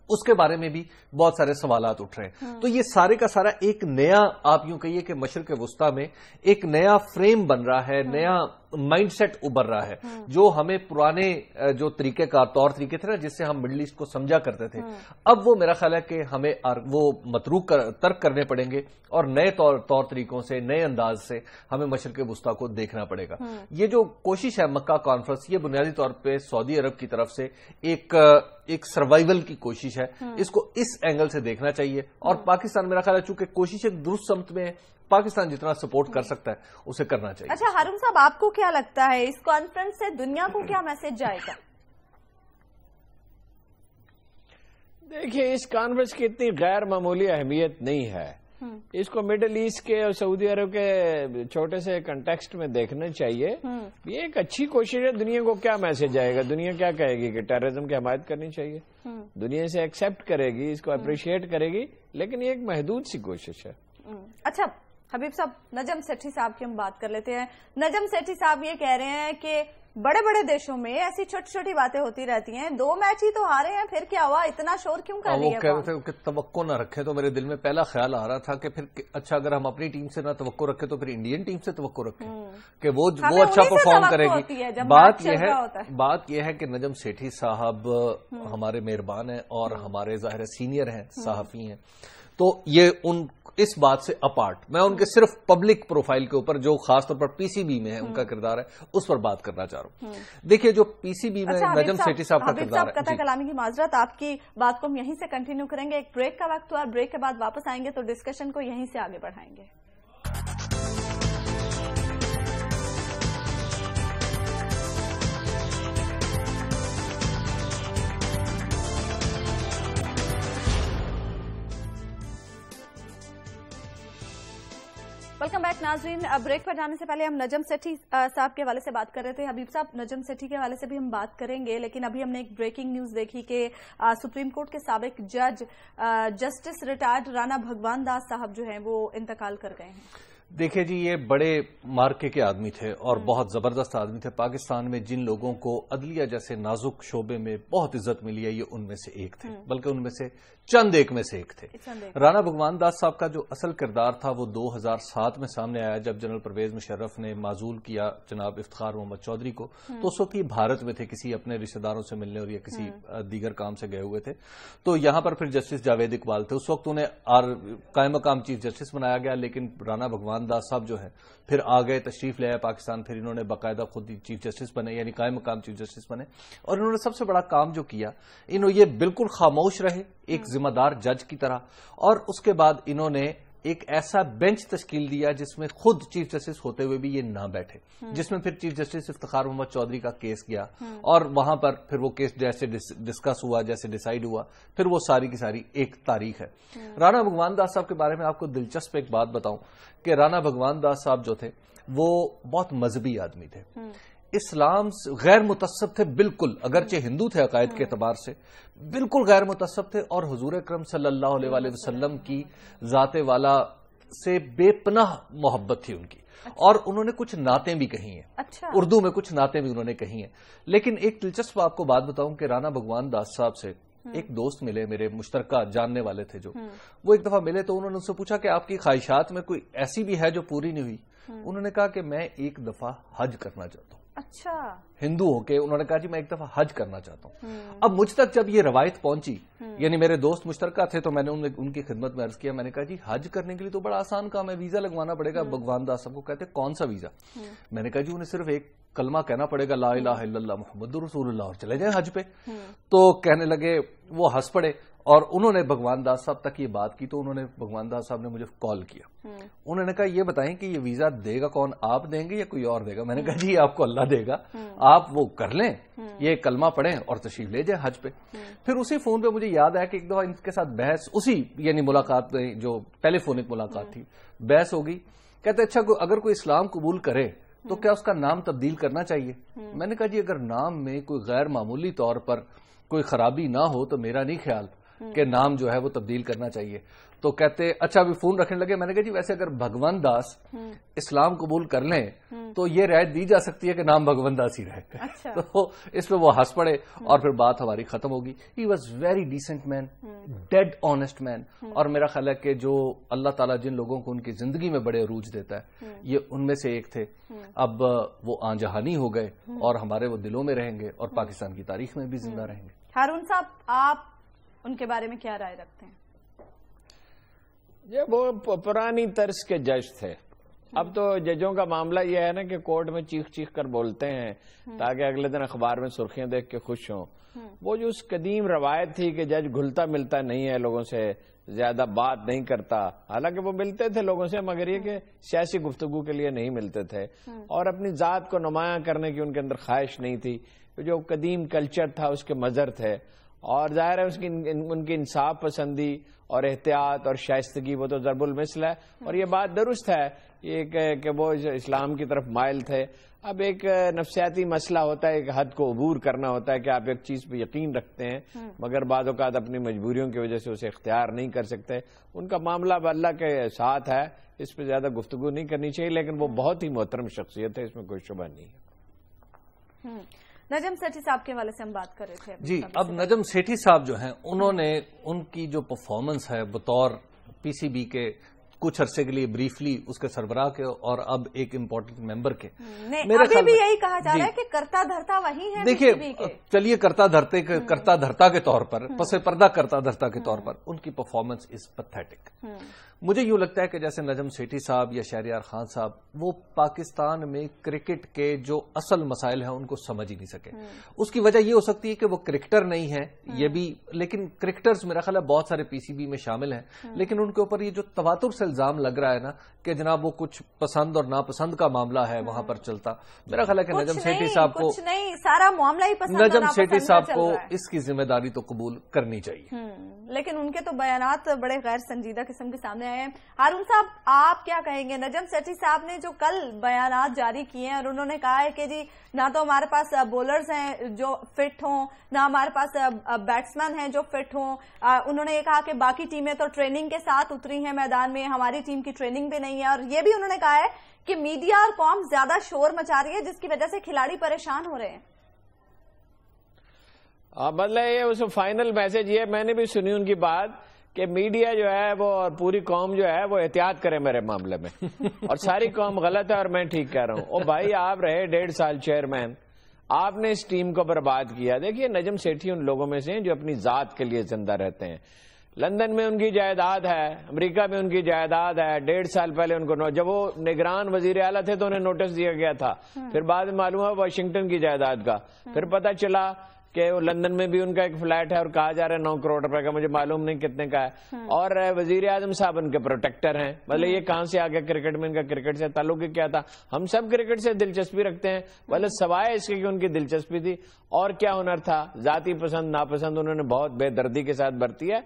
اس کے بارے میں بھی بہت سارے سوالات اٹھ رہے ہیں. تو یہ سارے کا سارا ایک نیا، آپ یوں کہیے کہ مشرق وسطیٰ میں ایک نیا فریم بن رہا ہے، نیا مائنڈ سیٹ ابھر رہا ہے، جو ہمیں پرانے جو طریقے کا طور طریقے تھے نا جس سے ہم مڈل ایسٹ کو سمجھا کرتے تھے، اب وہ میرا خیال ہے کہ ہمیں وہ متروک ترک کرنے پڑیں گے اور نئے طور طریقوں سے، نئے انداز سے ہمیں مشرق وسطیٰ کو دیکھنا پڑے گا. یہ جو کوشش ہے مکہ کانفرنس، یہ بنیادی طور پہ سعودی عرب کی طرف سے ایک سروائیول کی کوشش ہے. اس کو اس اینگل سے دیکھنا چاہیے. اور پاکستان میرا خیال ہے چونکہ کوشش ایک درست سمت میں ہے پاکستان جتنا سپورٹ کر سکتا ہے اسے کرنا چاہیے. اچھا ہارون صاحب، آپ کو کیا لگتا ہے اس کانفرنس سے دنیا کو کیا میسج جائے گا؟ دیکھیے اس کانفرنس کی اتنی غیر معمولی اہمیت نہیں ہے. اس کو مڈل ایسٹ کے اور سعودی عرب کے چھوٹے سے کنٹیکسٹ میں دیکھنا چاہیے. یہ ایک اچھی کوشش ہے. دنیا کو کیا میسج آئے گا؟ دنیا کیا کہے گی کہ ٹیررزم کی حمایت کرنی چاہیے. دنیا اسے ایکسپٹ کرے گی، اس کو اپریشیٹ کرے گی، لیکن یہ ایک محدود سی کوشش ہے. اچھا حبیب صاحب، نجم سیٹھی صاحب کی ہم بات کر لیتے ہیں. نجم سیٹھی صاحب یہ کہہ رہے ہیں کہ بڑے بڑے دیشوں میں ایسی چھوٹی چھوٹی باتیں ہوتی رہتی ہیں، 2 میچ ہی تو ہارے ہیں، پھر کیا ہوا، اتنا شور کیوں کر رہی ہے؟ وہ کہہ رہے تھے کہ توقع نہ رکھے. تو میرے دل میں پہلا خیال آ رہا تھا کہ پھر اچھا اگر ہم اپنی ٹیم سے نہ توقع رکھے تو پھر انڈین ٹیم سے توقع رکھیں کہ وہ اچھا پرفارم کرے گی. بات یہ ہے کہ نجم سیٹھی صاحب ہمارے مہربان ہیں اور ہمارے ظاہر سینئر ہیں، صحافی ہیں، تو یہ اس بات سے اپارٹ میں ان کے صرف پبلک پروفائل کے اوپر جو خاص طور پر پی سی بی میں ہے ان کا کردار ہے اس پر بات کرنا چاہ رہا ہوں. دیکھیے جو پی سی بی میں نجم سیٹھی صاحب کا کردار ہے. قطع کلامی کی معذرت، آپ کی بات کو ہم یہیں سے کنٹینیو کریں گے. ایک بریک کا وقت ہوا، بریک کے بعد واپس آئیں گے تو ڈسکشن کو یہیں سے آگے بڑھائیں گے. ویلکم بیک ناظرین. بریک پر جانے سے پہلے ہم نجم سیٹھی صاحب کے حوالے سے بات کر رہے تھے. حبیب صاحب، نجم سیٹھی کے حوالے سے بھی ہم بات کریں گے، لیکن ابھی ہم نے ایک بریکنگ نیوز دیکھی کہ سپریم کورٹ کے سابق جج جسٹس ریٹائرڈ رانا بھگوان داس صاحب جو ہیں وہ انتقال کر گئے ہیں. دیکھیں جی، یہ بڑے مارکے کے آدمی تھے اور بہت زبردست آدمی تھے. پاکستان میں جن لوگوں کو عدلیہ جیسے نازک شعبے میں بہت عزت ملی ہے یہ ان میں سے ایک تھے، بلکہ ان میں سے چند ایک میں سے ایک تھے. رانا بھگوان داس صاحب کا جو اصل کردار تھا وہ 2007 میں سامنے آیا جب جنرل پرویز مشرف نے معزول کیا جناب افتخار محمد چودھری کو. تو اس وقت یہ بھارت میں تھے، کسی اپنے رشتہ داروں سے ملنے اور یا کسی دیگر کام سے گئے ہوئے تھے. تو یہاں پر پھر جسٹس جاوید اقبال تھے. اس وقت انہیں قائم مقام چیف جسٹس بنایا گیا، لیکن رانا بھگوان داس صاحب جو ہے پھر آ گئے، تشریف لے آئے پاکستان. پھر انہوں نے باقاعدہ خود چیف جسٹس بنے، یعنی قائم مقام چیف جسٹس بنے. اور انہوں نے سب سے بڑا کام جو کیا، یہ بالکل خاموش رہے ایک ذمہ دار جج کی طرح، اور اس کے بعد انہوں نے ایک ایسا بینچ تشکیل دیا جس میں خود چیف جسٹس ہوتے ہوئے بھی یہ نہ بیٹھے، جس میں پھر چیف جسٹس افتخار محمد چودھری کا کیس گیا اور وہاں پر پھر وہ کیس جیسے ڈسکس ہوا، جیسے ڈیسائیڈ ہوا، پھر وہ ساری کی ساری ایک تاریخ ہے. رانا بھگوان داس صاحب کے بارے میں آپ کو دلچسپ ایک بات بتاؤں کہ رانا بھگوان داس صاحب جو تھے وہ بہت مذہبی آدمی تھے، اسلام سے غیر متعصب تھے بالکل، اگرچہ ہندو تھے عقائد کے اعتبار سے، بالکل غیر متعصب تھے، اور حضور اکرم صلی اللہ علیہ وآلہ وسلم کی ذات والا سے بے پناہ محبت تھی ان کی. اور انہوں نے کچھ نعتیں بھی کہی ہیں، اردو میں کچھ نعتیں بھی انہوں نے کہی ہیں. لیکن ایک دلچسپ آپ کو بات بتاؤں کہ رانا بھگوان داس صاحب سے ایک دوست ملے، میرے مشترکہ جاننے والے تھے جو، وہ ایک دفعہ ملے تو انہوں نے ان سے پوچھا کہ آپ کی خواہشات میں کوئی ایسی بھی ہے جو پوری نہیں ہوئی؟ انہوں نے کہا کہ میں ایک دفعہ حج کرنا چاہتا ہوں. اچھا، ہندو ہو کے انہوں نے کہا جی میں ایک دفعہ حج کرنا چاہتا ہوں. اب مجھ تک جب یہ روایت پہنچی، یعنی میرے دوست مشترکہ تھے، تو میں نے ان کی خدمت میں عرض کیا، میں نے کہا جی حج کرنے کے لیے تو بڑا آسان کام ہے، ویزا لگوانا پڑے گا. بھگوان داس صاحب کو کہتے کون سا ویزا؟ میں نے کہا جی انہیں صرف ایک کلمہ کہنا پڑے گا، لا الہ الا اللہ محمد رسول اللہ، اور چلے جائیں حج پہ. تو کہنے لگے، وہ ہنس پڑے اور انہوں نے بھگوان داس صاحب تک یہ بات کی. تو انہوں نے بھگوان داس صاحب نے مجھے کال کیا، انہوں نے کہا یہ بتائیں کہ یہ ویزا دے گا کون، آپ دیں گے یا کوئی اور دے گا؟ میں نے کہا جی آپ کو اللہ دے گا، آپ وہ کر لیں، یہ کلمہ پڑھیں اور تشریف لے جائیں حج پہ. پھر اسی فون پہ مجھے یاد آیا کہ ایک دفعہ ان کے ساتھ بحث، اسی یعنی ملاقات میں جو ٹیلی فونک ملاقات تھی، بحث ہوگی. کہتے اچھا اگر کوئی اسلام قبول کرے تو کیا اس کا نام تبدیل کرنا چاہیے؟ میں نے کہا جی اگر نام میں کوئی غیر معمولی طور پر کوئی خرابی نہ ہو تو میرا نہیں خیال کہ نام جو ہے وہ تبدیل کرنا چاہیے. تو کہتے اچھا ابھی فون رکھنے لگے. میں نے کہا جی ویسے اگر بھگوان داس اسلام قبول کر لیں تو یہ رعایت دی جا سکتی ہے کہ نام بھگوان داس ہی رہے. تو اس پہ وہ ہنس پڑے اور پھر بات ہماری ختم ہوگی. He was very decent man, dead honest man. اور میرا خیال ہے کہ جو اللہ تعالیٰ جن لوگوں کو ان کی زندگی میں بڑے عروج دیتا ہے یہ ان میں سے ایک تھے. اب وہ آن جہانی ہو گئے اور ہمارے وہ دلوں میں رہیں گے اور پاکستان کی تاریخ میں بھی زندہ رہیں گے. ہارون صاحب، آپ ان کے بارے میں کیا رائے رکھتے ہیں؟ یہ وہ پرانی طرز کے جج تھے. اب تو ججوں کا معاملہ یہ ہے نا کہ کورٹ میں چیخ چیخ کر بولتے ہیں تاکہ اگلے دن اخبار میں سرخیاں دیکھ کے خوش ہوں. وہ جو اس قدیم روایت تھی کہ جج گھلتا ملتا نہیں ہے لوگوں سے، زیادہ بات نہیں کرتا. حالانکہ وہ ملتے تھے لوگوں سے، مگر یہ کہ سیاسی گفتگو کے لیے نہیں ملتے تھے، اور اپنی ذات کو نمایاں کرنے کی ان کے اندر خواہش نہیں تھی. جو قدیم کلچر تھا اس کے مظہر تھے، اور ظاہر ہے ان کی انصاف پسندی اور احتیاط اور شائستگی وہ تو ضرب المثل ہے. اور یہ بات درست ہے یہ کہ وہ اسلام کی طرف مائل تھے. اب ایک نفسیاتی مسئلہ ہوتا ہے، ایک حد کو عبور کرنا ہوتا ہے کہ آپ ایک چیز پہ یقین رکھتے ہیں مگر بعض اوقات اپنی مجبوریوں کی وجہ سے اسے اختیار نہیں کر سکتے. ان کا معاملہ اللہ کے ساتھ ہے، اس پہ زیادہ گفتگو نہیں کرنی چاہیے، لیکن وہ بہت ہی محترم شخصیت ہے، اس میں کوئی شبہ نہیں ہے. نجم سیٹھی صاحب کے والے سے ہم بات کر رہے تھے. جی، اب نجم سیٹھی صاحب جو ہیں انہوں نے ان کی جو پرفارمنس ہے بطور پی سی بی کے کچھ عرصے کے لیے بریفلی اس کے سربراہ کے اور اب ایک امپورٹنٹ ممبر کے، ابھی بھی یہی کہا جا رہا ہے کہ کرتا دھرتا وہی ہے. دیکھیے چلیے کرتا دھرتا کے طور پر، پس پردہ کرتا دھرتا کے طور پر ان کی پرفارمنس از پیتھیٹک. مجھے یوں لگتا ہے کہ جیسے نجم سیٹھی صاحب یا شہریار خان صاحب وہ پاکستان میں کرکٹ کے جو اصل مسائل ہیں ان کو سمجھ ہی نہیں سکے. اس کی وجہ یہ ہو سکتی ہے کہ وہ کرکٹر نہیں ہے، یہ بھی، لیکن کرکٹرز میرا خیال ہے بہت سارے پی سی بی میں شامل ہیں، لیکن ان کے اوپر یہ جو تواتر سے الزام لگ رہا ہے نا کہ جناب وہ کچھ پسند اور ناپسند کا معاملہ ہے وہاں پر چلتا، میرا خیال ہے کہ نجم سیٹھی صاحب کو سارا معاملہ ہی پسند، نجم سیٹھی صاحب کو اس کی ذمہ داری تو قبول کرنی چاہیے. لیکن ان کے تو بیانات بڑے غیر سنجیدہ قسم کے سامنے آئے ہیں. ہارون صاحب آپ کیا کہیں گے؟ نجم سیٹھی صاحب نے جو کل بیانات جاری کیے ہیں اور انہوں نے کہا ہے کہ جی نہ تو ہمارے پاس بولرز ہیں جو فٹ ہوں، نہ ہمارے پاس بیٹسمین ہیں جو فٹ ہوں. انہوں نے یہ کہا کہ باقی ٹیمیں تو ٹریننگ کے ساتھ اتری ہیں میدان میں، ہماری ٹیم کی ٹریننگ بھی نہیں ہے. اور یہ بھی انہوں نے کہا ہے کہ میڈیا اور قوم زیادہ شور مچا رہی ہے جس کی وجہ سے کھلاڑی پریشان ہو رہے ہیں. مطلب یہ اس فائنل میسج یہ میں نے بھی سنی ان کی بات کہ میڈیا جو ہے وہ اور پوری قوم جو ہے وہ احتیاط کرے میرے معاملے میں، اور ساری قوم غلط ہے اور میں ٹھیک کہہ رہا ہوں. او بھائی آپ رہے 1.5 سال چیئرمین، آپ نے اس ٹیم کو برباد کیا. دیکھیے نجم سیٹھی ان لوگوں میں سے ہیں جو اپنی ذات کے لیے زندہ رہتے ہیں. لندن میں ان کی جائیداد ہے، امریکہ میں ان کی جائیداد ہے. 1.5 سال پہلے ان کو جب وہ نگران وزیر اعلیٰ تھے تو انہیں نوٹس دیا گیا تھا، پھر بعد میں معلوم ہوا واشنگٹن کی جائیداد کا، پھر پتہ چلا کہ لندن میں بھی ان کا ایک فلیٹ ہے اور کہا جا رہا ہے 9 کروڑ روپے کا، مجھے معلوم نہیں کتنے کا ہے. اور وزیر اعظم صاحب ان کے پروٹیکٹر ہیں. مطلب یہ کہاں سے آ گیا کرکٹ میں؟ ان کا کرکٹ سے تعلق ہی کیا تھا؟ ہم سب کرکٹ سے دلچسپی رکھتے ہیں، مطلب سوائے اس کے کہ ان کی دلچسپی تھی اور کیا ہنر تھا. ذاتی پسند ناپسند انہوں نے بہت بے دردی کے ساتھ برتی ہے.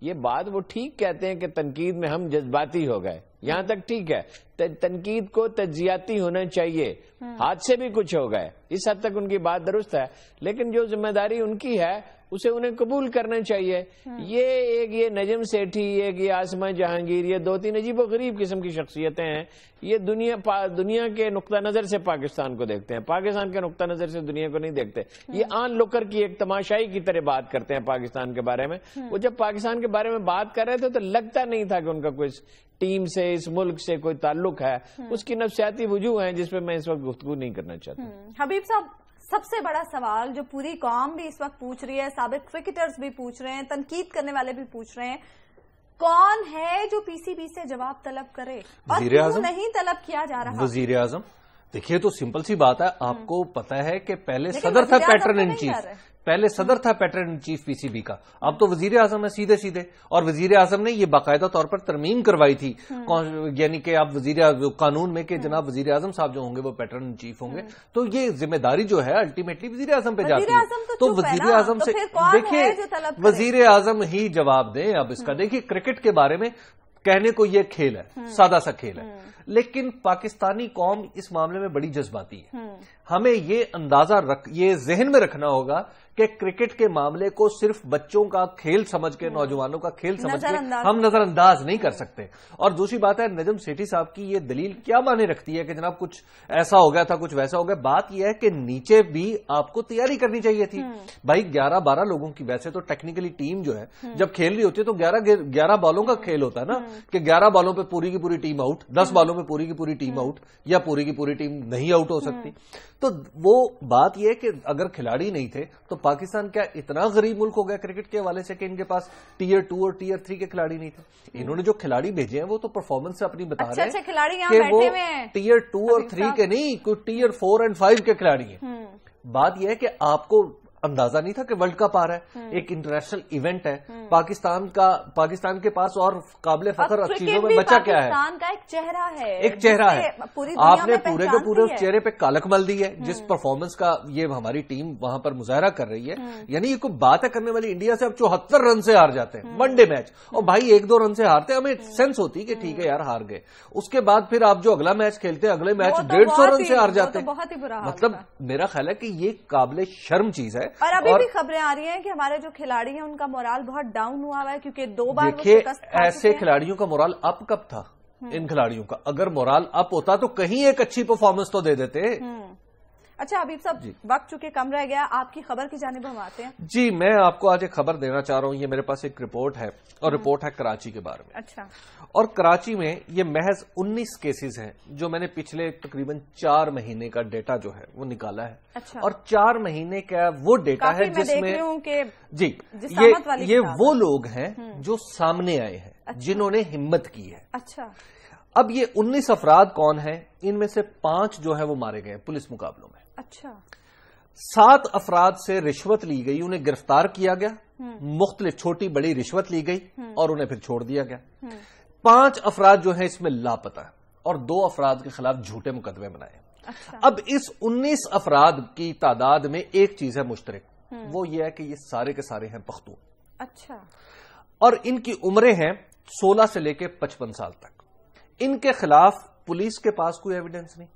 یہ بات وہ ٹھیک کہتے ہیں کہ تنقید میں ہم جذباتی ہو گئے، یہاں تک ٹھیک ہے. تنقید کو تجزیاتی ہونا چاہیے، حادثے بھی کچھ ہو گئے، اس حد تک ان کی بات درست ہے، لیکن جو ذمہ داری ان کی ہے اسے انہیں قبول کرنا چاہیے. یہ نجم سیٹھی، ایک یہ آسمہ جہانگیر، یہ 2-3 عجیب و غریب قسم کی شخصیتیں ہیں. یہ دنیا کے نقطہ نظر سے پاکستان کو دیکھتے ہیں، پاکستان کے نقطہ نظر سے دنیا کو نہیں دیکھتے. یہ آن لوکر کی ایک تماشائی کی طرح بات کرتے ہیں پاکستان کے بارے میں. وہ جب پاکستان کے بارے میں بات کر رہے تھے تو لگتا نہیں تھا کہ ان کا کوئی ٹیم سے، اس ملک سے کوئی تعلق ہے. اس کی نفسیاتی وجوہ ہیں جس پہ میں اس وقت گفتگو نہیں کرنا چاہتا. حبیب صاحب، سب سے بڑا سوال جو پوری قوم بھی اس وقت پوچھ رہی ہے، سابق کرکٹرز بھی پوچھ رہے ہیں، تنقید کرنے والے بھی پوچھ رہے ہیں، کون ہے جو پی سی بی سے جواب طلب کرے اور کیوں نہیں طلب کیا جا رہا؟ وزیر اعظم. دیکھیے تو سمپل سی بات ہے، آپ کو پتا ہے کہ پہلے صدر تھا patron in chief P C B کا، اب تو وزیر اعظم ہے سیدھے. اور وزیر اعظم نے یہ باقاعدہ طور پر ترمیم کروائی تھی، یعنی کہ اب قانون میں کہ جناب وزیر اعظم صاحب جو ہوں گے وہ پیٹرن ان چیف ہوں گے. تو یہ ذمہ داری جو ہے الٹیمیٹلی وزیر اعظم پہ جاتی ہے. تو وزیر اعظم سے دیکھیے، وزیر اعظم ہی جواب دیں اب اس کا. دیکھیے کرکٹ کے بارے میں کہنے کو یہ کھیل ہے، سادہ سا کھیل ہے، لیکن پاکستانی قوم اس معاملے میں بڑی جذباتی ہے. ہمیں یہ اندازہ یہ ذہن میں رکھنا ہوگا کہ کرکٹ کے معاملے کو صرف بچوں کا کھیل سمجھ کے، نوجوانوں کا کھیل سمجھ کے ہم نظر انداز نہیں کر سکتے. اور دوسری بات ہے نجم سیٹھی صاحب کی یہ دلیل کیا معنی رکھتی ہے کہ جناب کچھ ایسا ہو گیا تھا، کچھ ویسا ہو گیا. بات یہ ہے کہ نیچے بھی آپ کو تیاری کرنی چاہیے تھی. بھائی 11-12 لوگوں کی، ویسے تو ٹیکنیکلی ٹیم جو ہے جب کھیل رہی ہوتی ہے تو 11 بالوں کا کھیل ہوتا ہے نا، کہ 11 بالوں پہ پوری کی پوری ٹیم آؤٹ، 10 بالوں پہ پوری کی پوری ٹیم آؤٹ، یا پوری کی پوری ٹیم نہیں آؤٹ ہو سکتی. تو وہ بات یہ کہ اگر کھلاڑی نہیں تھے تو پاکستان کیا اتنا غریب ملک ہو گیا کرکٹ کے حوالے سے کہ ان کے پاس ٹیئر 2 اور ٹیئر 3 کے کھلاڑی نہیں تھے؟ انہوں نے جو کھلاڑی بھیجے ہیں وہ تو پرفارمنس سے اپنی بتا رہے ہیں کہ وہ ٹیئر 2 اور 3 کے نہیں، کوئی ٹیئر 4 اور 5 کے کھلاڑی ہیں. بات یہ ہے کہ آپ کو اندازہ نہیں تھا کہ ورلڈ کپ آ رہا ہے، ایک انٹرنیشنل ایونٹ ہے، پاکستان کے پاس اور قابل فخر چیزوں میں بچا کیا ہے؟ پاکستان کا ایک چہرہ ہے، ایک چہرہ ہے، آپ نے پورے کے پورے اس چہرے پہ کالک مل دی ہے جس پرفارمنس کا یہ ہماری ٹیم وہاں پر مظاہرہ کر رہی ہے. یعنی یہ کوئی بات ہے کرنے والی. انڈیا سے اب 74 رن سے ہار جاتے ہیں ون ڈے میچ، اور بھائی 1-2 رن سے ہارتے ہیں، ہمیں سینس ہوتی کہ ٹھیک ہے یار ہار گئے. اس کے بعد پھر آپ جو اگلا میچ کھیلتے ہیں اگلے میچ 150 رن سے ہار جاتے ہیں. بہت ہی برا. مطلب میرا خیال ہے کہ یہ قابل شرم چیز ہے. اور ابھی بھی خبریں آ رہی ہیں کہ ہمارے جو کھلاڑی ہیں ان کا مورال بہت ڈاؤن ہوا ہے کیونکہ 2 بار دیکھیے ایسے کھلاڑیوں کا مورال اپ کب تھا؟ ان کھلاڑیوں کا اگر مورال اپ ہوتا تو کہیں ایک اچھی پرفارمنس تو دے دیتے. اچھا حبیب صاحب، وقت چونکہ کم رہ گیا، آپ کی خبر کی جانب ہم آتے ہیں. جی میں آپ کو آج ایک خبر دینا چاہ رہا ہوں. یہ میرے پاس ایک رپورٹ ہے اور رپورٹ ہے کراچی کے بارے میں. اچھا. اور کراچی میں یہ محض 19 کیسز ہیں جو میں نے پچھلے تقریباً 4 مہینے کا ڈیٹا جو ہے وہ نکالا ہے. اچھا. اور 4 مہینے کا وہ ڈیٹا ہے جس میں جی یہ وہ لوگ ہیں جو سامنے آئے ہیں، جنہوں نے ہمت کی ہے. اچھا. اب یہ 19 افراد کون ہیں؟ ان میں سے 5 جو ہے وہ مارے گئے پولیس مقابلوں میں. اچھا. 7 افراد سے رشوت لی گئی، انہیں گرفتار کیا گیا، مختلف چھوٹی بڑی رشوت لی گئی اور انہیں پھر چھوڑ دیا گیا. 5 افراد جو ہیں اس میں لاپتہ ہیں اور 2 افراد کے خلاف جھوٹے مقدمے بنائے. اچھا. اب اس 19 افراد کی تعداد میں ایک چیز ہے مشترک، وہ یہ ہے کہ یہ سارے کے سارے ہیں پختون. اچھا. اور ان کی عمریں ہیں 16 سے لے کے 55 سال تک. ان کے خلاف پولیس کے پاس کوئی ایویڈنس نہیں،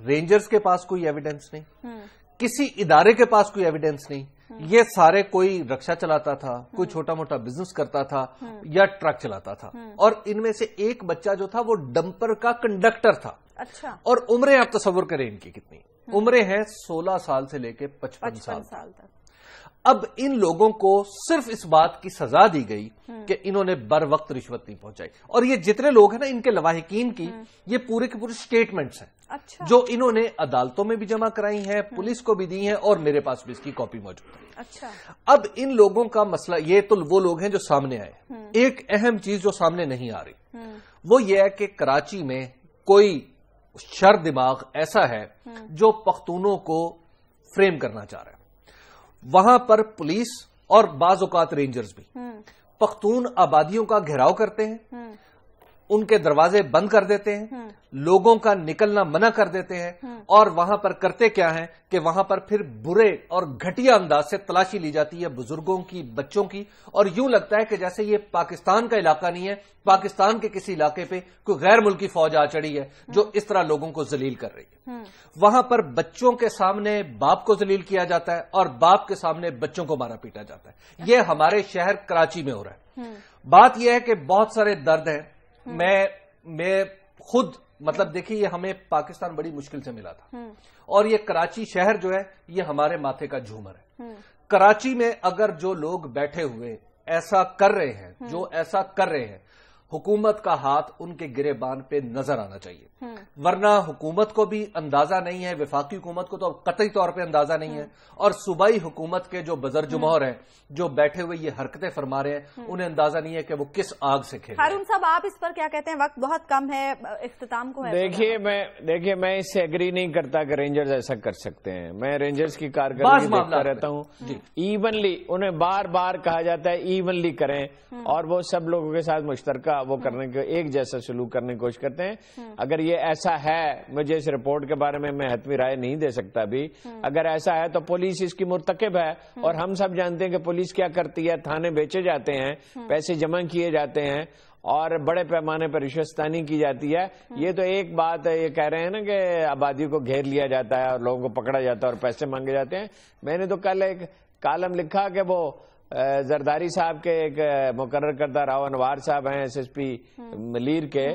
رینجرز کے پاس کوئی ایویڈنس نہیں، کسی ادارے کے پاس کوئی ایویڈنس نہیں. یہ سارے کوئی رکشا چلاتا تھا، کوئی چھوٹا موٹا بزنس کرتا تھا یا ٹرک چلاتا تھا. اور ان میں سے ایک بچہ جو تھا وہ ڈمپر کا کنڈکٹر تھا. اچھا. اور عمریں آپ تصور کریں ان کی کتنی عمریں ہیں، 16 سال سے لے کے 55 سال تک. اب ان لوگوں کو صرف اس بات کی سزا دی گئی کہ انہوں نے بر وقت رشوت نہیں پہنچائی. اور یہ جتنے لوگ ہیں نا، ان کے لواحقین کی یہ پورے کے پورے سٹیٹمنٹس ہیں. اچھا. جو انہوں نے عدالتوں میں بھی جمع کرائی ہیں، پولیس کو بھی دی ہیں، اور میرے پاس بھی اس کی کاپی موجود ہے. اچھا. اب ان لوگوں کا مسئلہ یہ تو وہ لوگ ہیں جو سامنے آئے. ایک اہم چیز جو سامنے نہیں آ رہی وہ یہ ہے کہ کراچی میں کوئی شر دماغ ایسا ہے جو پختونوں کو فریم کرنا چاہ رہا ہے. وہاں پر پولیس اور بعض اوقات رینجرز بھی پختون آبادیوں کا گھیراؤ کرتے ہیں، ان کے دروازے بند کر دیتے ہیں، لوگوں کا نکلنا منع کر دیتے ہیں. اور وہاں پر کرتے کیا ہیں کہ وہاں پر پھر برے اور گھٹیا انداز سے تلاشی لی جاتی ہے بزرگوں کی، بچوں کی. اور یوں لگتا ہے کہ جیسے یہ پاکستان کا علاقہ نہیں ہے، پاکستان کے کسی علاقے پہ کوئی غیر ملکی فوج آ چڑھی ہے جو اس طرح لوگوں کو ذلیل کر رہی ہے. وہاں پر بچوں کے سامنے باپ کو ذلیل کیا جاتا ہے اور باپ کے سامنے بچوں کو مارا پیٹا جاتا ہے. یہ ہمارے شہر کراچی میں ہو رہا ہے. بات یہ ہے کہ بہت سارے درد ہیں. میں خود مطلب دیکھیے یہ ہمیں پاکستان بڑی مشکل سے ملا تھا اور یہ کراچی شہر جو ہے یہ ہمارے ماتھے کا جھومر ہے. کراچی میں اگر جو لوگ بیٹھے ہوئے ایسا کر رہے ہیں، جو ایسا کر رہے ہیں، حکومت کا ہاتھ ان کے گریبان پہ نظر آنا چاہیے. ورنہ حکومت کو بھی اندازہ نہیں ہے، وفاقی حکومت کو تو قطعی طور پہ اندازہ نہیں ہے، اور صوبائی حکومت کے جو بزر جمہور ہیں جو بیٹھے ہوئے یہ حرکتیں فرما رہے ہیں انہیں اندازہ نہیں ہے کہ وہ کس آگ سے کھیلیں. ہارون صاحب آپ اس پر کیا کہتے ہیں؟ وقت بہت کم ہے، اختتام کو ہے. دیکھیے میں اس سے ایگری نہیں کرتا کہ رینجرز ایسا کر سکتے ہیں. میں رینجرز کی کارکردگی دیکھتا رہتا ہوں. ایونلی انہیں بار بار کہا جاتا ہے ایونلی کریں، اور وہ سب لوگوں کے ساتھ مشترکہ وہ کرنے کے ایک جیسا سلوک کرنے کی کوشش کرتے ہیں. اگر یہ ایسا ہے، مجھے اس رپورٹ کے بارے میں حتمی رائے نہیں دے سکتا ابھی. اگر ایسا ہے تو پولیس اس کی مرتکب ہے، اور ہم سب جانتے ہیں کہ پولیس کیا کرتی ہے. تھانے بیچے جاتے ہیں، پیسے جمع کیے جاتے ہیں اور بڑے پیمانے پر رشوت ستانی کی جاتی ہے. یہ تو ایک بات ہے، یہ کہہ رہے ہیں نا کہ آبادی کو گھیر لیا جاتا ہے اور لوگوں کو پکڑا جاتا ہے اور پیسے مانگے جاتے ہیں. میں نے تو کل ایک کالم لکھا کہ وہ زرداری صاحب کے ایک مقرر کردہ راو انوار صاحب ہیں ایس ایس پی ملیر کے،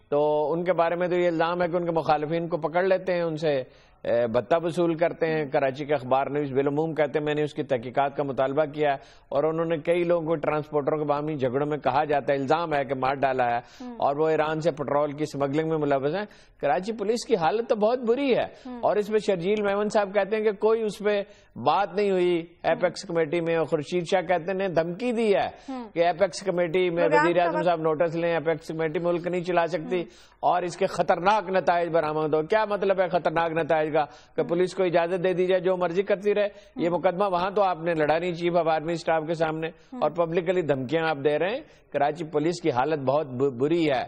تو ان کے بارے میں تو یہ الزام ہے کہ ان کے مخالفین کو پکڑ لیتے ہیں، ان سے بھتہ وصول کرتے ہیں. کراچی کے اخبار نویس بالعموم کہتے ہیں میں نے اس کی تحقیقات کا مطالبہ کیا، اور انہوں نے کئی لوگوں کو ٹرانسپورٹروں کے باہمی جھگڑوں میں کہا جاتا ہے، الزام ہے کہ مار ڈالا ہے، اور وہ ایران سے پٹرول کی سمگلنگ میں ملوث ہیں. کراچی پولیس کی حالت تو بہت بری ہے. اور اس پہ شرجیل میمن صاحب کہتے ہیں کہ کوئی اس پہ بات نہیں ہوئی ایپیکس کمیٹی میں. اور خورشید شاہ کہتے ہیں دھمکی دی ہے کہ ایپیکس کمیٹی میں وزیر اعظم صاحب نوٹس لیں، ایپیکس کمیٹی ملک نہیں چلا سکتی اور اس کے خطرناک نتائج برآمد ہو. کیا مطلب ہے خطرناک نتائج؟ گا کہ پولیس کو اجازت دے دی جائے جو مرضی کرتی رہے. یہ مقدمہ وہاں تو آپ نے لڑا نہیں چیف آف آرمی اسٹاف کے سامنے, اور پبلکلی دھمکیاں آپ دے رہے ہیں. کراچی پولیس کی حالت بہت بری ہے.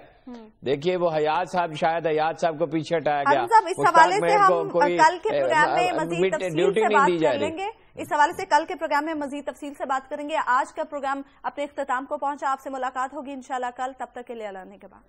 دیکھیے وہ حیات صاحب, شاید حیات صاحب کو پیچھے ہٹایا گیا. اس حوالے سے ہم کل کے پروگرام میں مزید تفصیل سے بات کر لیں گے. اس حوالے سے کل کے پروگرام میں مزید تفصیل سے بات کریں گے. آج کا پروگرام اپنے اختتام کو پہنچا. آپ سے ملاقات ہوگی انشاءاللہ کل. تب تک کے لیے اللہ نے کے بعد.